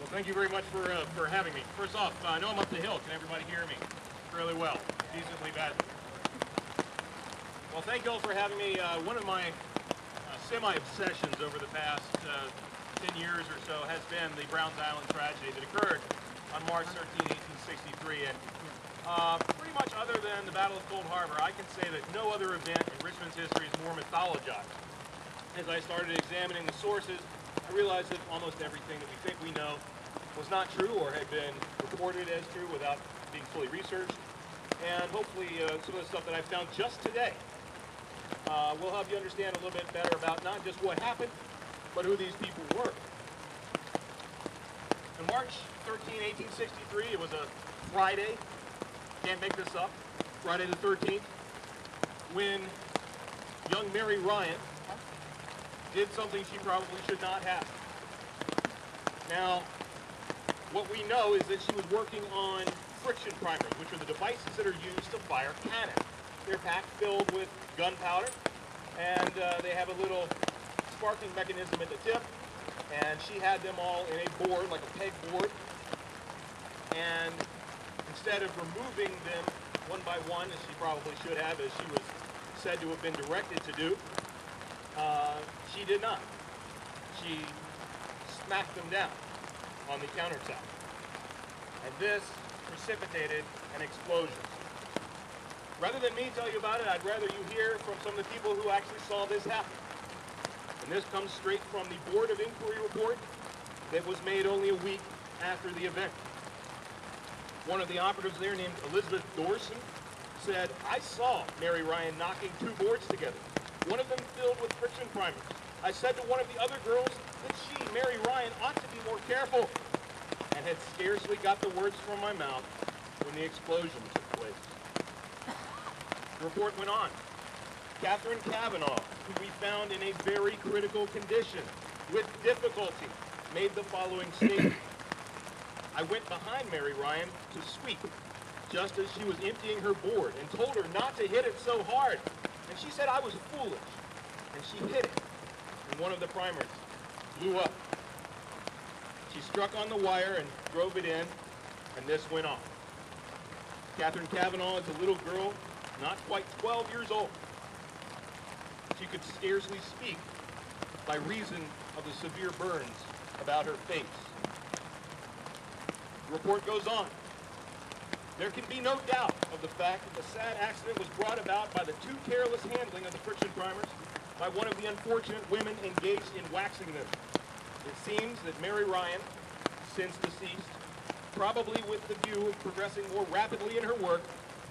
Well, thank you very much for having me. First off, I know I'm up the hill. Can everybody hear me fairly well? Decently badly. Well, thank you all for having me. One of my semi-obsessions over the past 10 years or so has been the Browns Island tragedy that occurred on March 13, 1863. And pretty much other than the Battle of Cold Harbor, I can say that no other event in Richmond's history is more mythologized. As I started examining the sources, I realized that almost everything that we think we know was not true or had been reported as true without being fully researched. And hopefully some of the stuff that I found just today will help you understand a little bit better about not just what happened, but who these people were. On March 13, 1863, it was a Friday, can't make this up, Friday the 13th, when young Mary Ryan did something she probably should not have. Now, what we know is that she was working on friction primers, which are the devices that are used to fire cannon. They're packed filled with gunpowder, and they have a little sparking mechanism at the tip, and she had them all in a board, like a peg board, and instead of removing them one by one, as she probably should have, as she was said to have been directed to do, she did not. She smacked them down on the countertop. And this precipitated an explosion. Rather than me tell you about it, I'd rather you hear from some of the people who actually saw this happen. And this comes straight from the Board of Inquiry report that was made only a week after the event. One of the operatives there, named Elizabeth Dorson, said, "I saw Mary Ryan knocking two boards together, one of them filled with friction primers. I said to one of the other girls that she, Mary Ryan, ought to be more careful," and had scarcely got the words from my mouth when the explosion took place. The report went on. Catherine Cavanaugh, who we found in a very critical condition, with difficulty, made the following statement. "I went behind Mary Ryan to sweep, just as she was emptying her board, and told her not to hit it so hard. And she said I was foolish, and she hit it, and one of the primers blew up. She struck on the wire and drove it in, and this went off." Catherine Cavanaugh is a little girl, not quite 12 years old. She could scarcely speak by reason of the severe burns about her face. The report goes on. "There can be no doubt of the fact that the sad accident was brought about by the too careless handling of the friction primers by one of the unfortunate women engaged in waxing them. It seems that Mary Ryan, since deceased, probably with the view of progressing more rapidly in her work,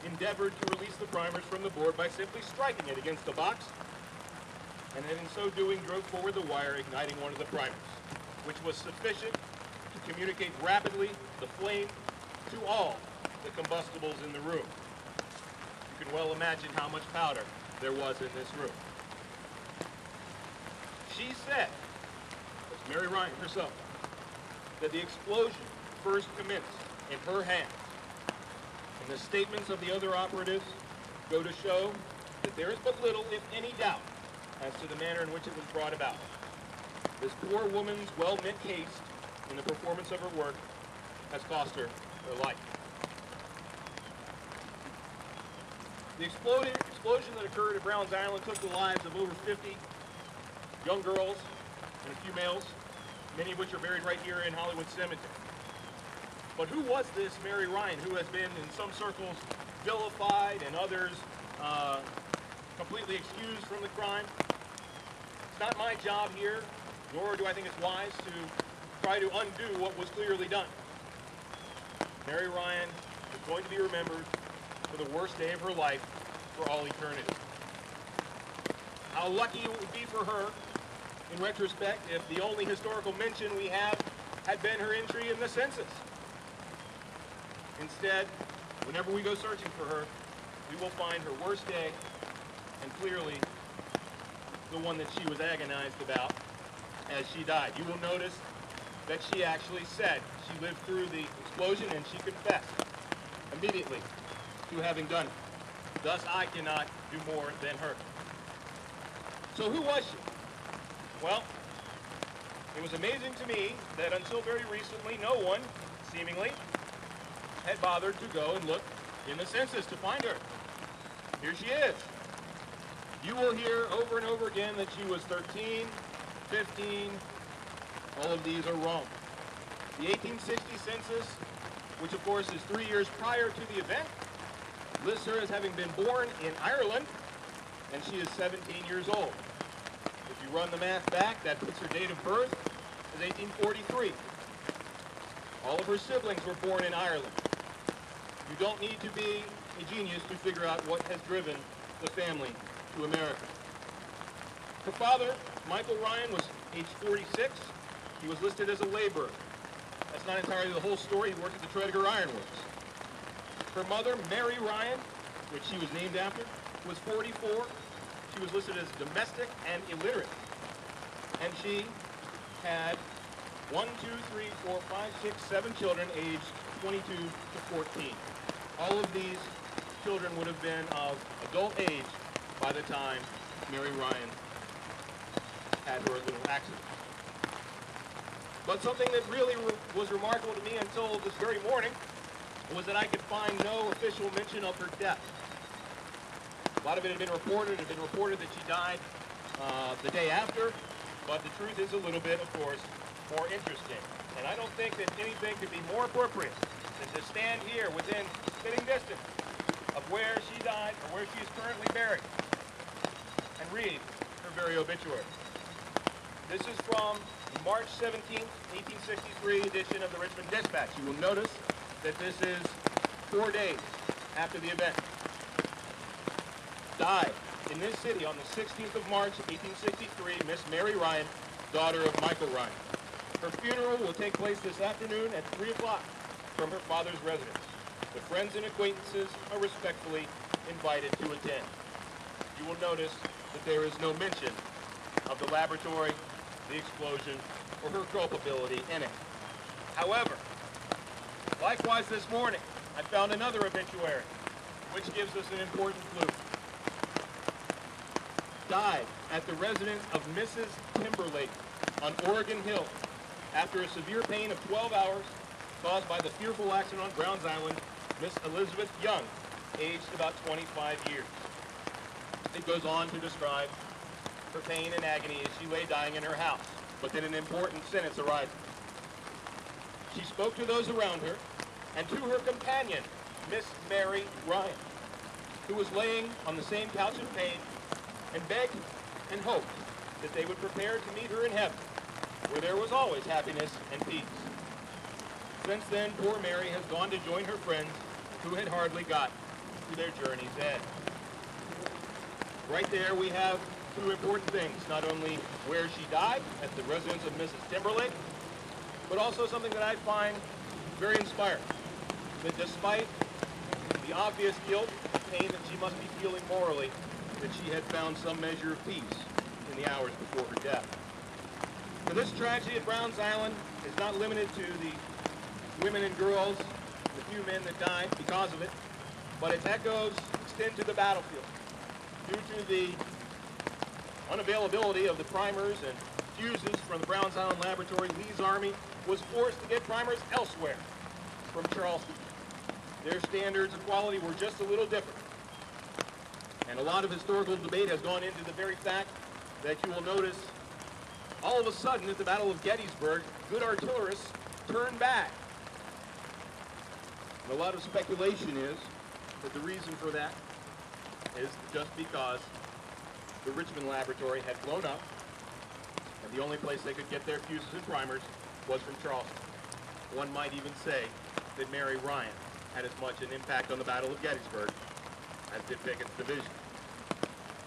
endeavored to release the primers from the board by simply striking it against the box, and in so doing drove forward the wire, igniting one of the primers, which was sufficient to communicate rapidly the flame to all the combustibles in the room. You can well imagine how much powder there was in this room." She said, that's Mary Ryan herself, that the explosion first commenced in her hands. And the statements of the other operatives go to show that there is but little, if any, doubt as to the manner in which it was brought about. This poor woman's well-meant haste in the performance of her work has cost her her life. The explosion that occurred at Browns Island took the lives of over 50 young girls and a few males, many of which are buried right here in Hollywood Cemetery. But who was this Mary Ryan, who has been in some circles vilified and others completely excused from the crime? It's not my job here, nor do I think it's wise to try to undo what was clearly done. Mary Ryan is going to be remembered for the worst day of her life for all eternity. How lucky it would be for her, in retrospect, if the only historical mention we have had been her entry in the census. Instead, whenever we go searching for her, we will find her worst day, and clearly the one that she was agonized about as she died. You will notice that she actually said she lived through the explosion, and she confessed immediately to having done it. Thus, I cannot do more than her. So who was she? Well, It was amazing to me that until very recently, no one, seemingly, had bothered to go and look in the census to find her. Here she is. You will hear over and over again that she was 13, 15. All of these are wrong. The 1860 census, which of course is 3 years prior to the event, lists her as having been born in Ireland, and she is 17 years old. If you run the math back, that puts her date of birth as 1843. All of her siblings were born in Ireland. You don't need to be a genius to figure out what has driven the family to America. Her father, Michael Ryan, was age 46. He was listed as a laborer. That's not entirely the whole story. He worked at the Tredegar Iron Works. Her mother, Mary Ryan, which she was named after, was 44. She was listed as domestic and illiterate. And she had 1, 2, 3, 4, 5, 6, 7 children aged 22 to 14. All of these children would have been of adult age by the time Mary Ryan had her little accident. But something that really was remarkable to me until this very morning was that I could find no official mention of her death. A lot of it had been reported. It had been reported that she died the day after, but the truth is a little bit, of course, more interesting. And I don't think that anything could be more appropriate than to stand here within spitting distance of where she died or where she is currently buried and read her very obituary. This is from the March 17th, 1863 edition of the Richmond Dispatch. You will notice that this is 4 days after the event. Died in this city on the 16th of March, 1863, Miss Mary Ryan, daughter of Michael Ryan. Her funeral will take place this afternoon at 3 o'clock from her father's residence. The friends and acquaintances are respectfully invited to attend. You will notice that there is no mention of the laboratory, the explosion, or her culpability in it. However, likewise this morning, I found another obituary, which gives us an important clue. Died at the residence of Mrs. Timberlake on Oregon Hill after a severe pain of 12 hours caused by the fearful accident on Browns Island, Miss Elizabeth Young, aged about 25 years. It goes on to describe her pain and agony as she lay dying in her house, but then an important sentence arises. She spoke to those around her and to her companion, Miss Mary Ryan, who was laying on the same couch of pain, and begged and hoped that they would prepare to meet her in heaven, where there was always happiness and peace. Since then, poor Mary has gone to join her friends who had hardly got to their journey's end. Right there we have two important things, not only where she died, at the residence of Mrs. Timberlake, but also something that I find very inspiring, that despite the obvious guilt and pain that she must be feeling morally, that she had found some measure of peace in the hours before her death. Now, this tragedy at Browns Island is not limited to the women and girls, the few men that died because of it, but its echoes extend to the battlefield. Due to the unavailability of the primers and fuses from the Browns Island laboratory, Lee's Army was forced to get primers elsewhere from Charleston. Their standards of quality were just a little different. And a lot of historical debate has gone into the very fact that you will notice all of a sudden at the Battle of Gettysburg, good artillerists turned back. And a lot of speculation is that the reason for that is just because the Richmond laboratory had blown up, and the only place they could get their fuses and primers was from Charleston. One might even say that Mary Ryan had as much an impact on the Battle of Gettysburg as did Pickett's division.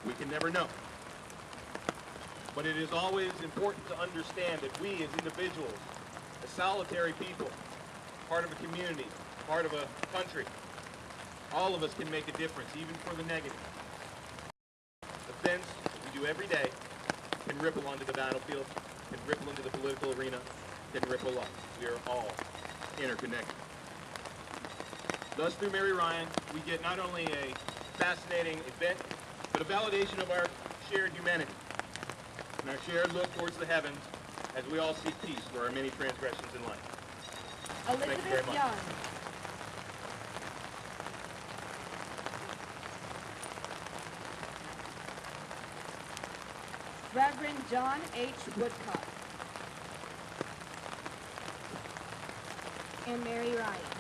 We can never know. But it is always important to understand that we as individuals, as solitary people, part of a community, part of a country, all of us can make a difference, even for the negative. Events that we do every day can ripple onto the battlefield, can ripple into the political arena, can ripple up. We are all interconnected. Thus, through Mary Ryan, we get not only a fascinating event, but a validation of our shared humanity and our shared look towards the heavens as we all seek peace for our many transgressions in life. Thank you very Elizabeth much. Young. Reverend John H. Woodcock. And Mary Ryan.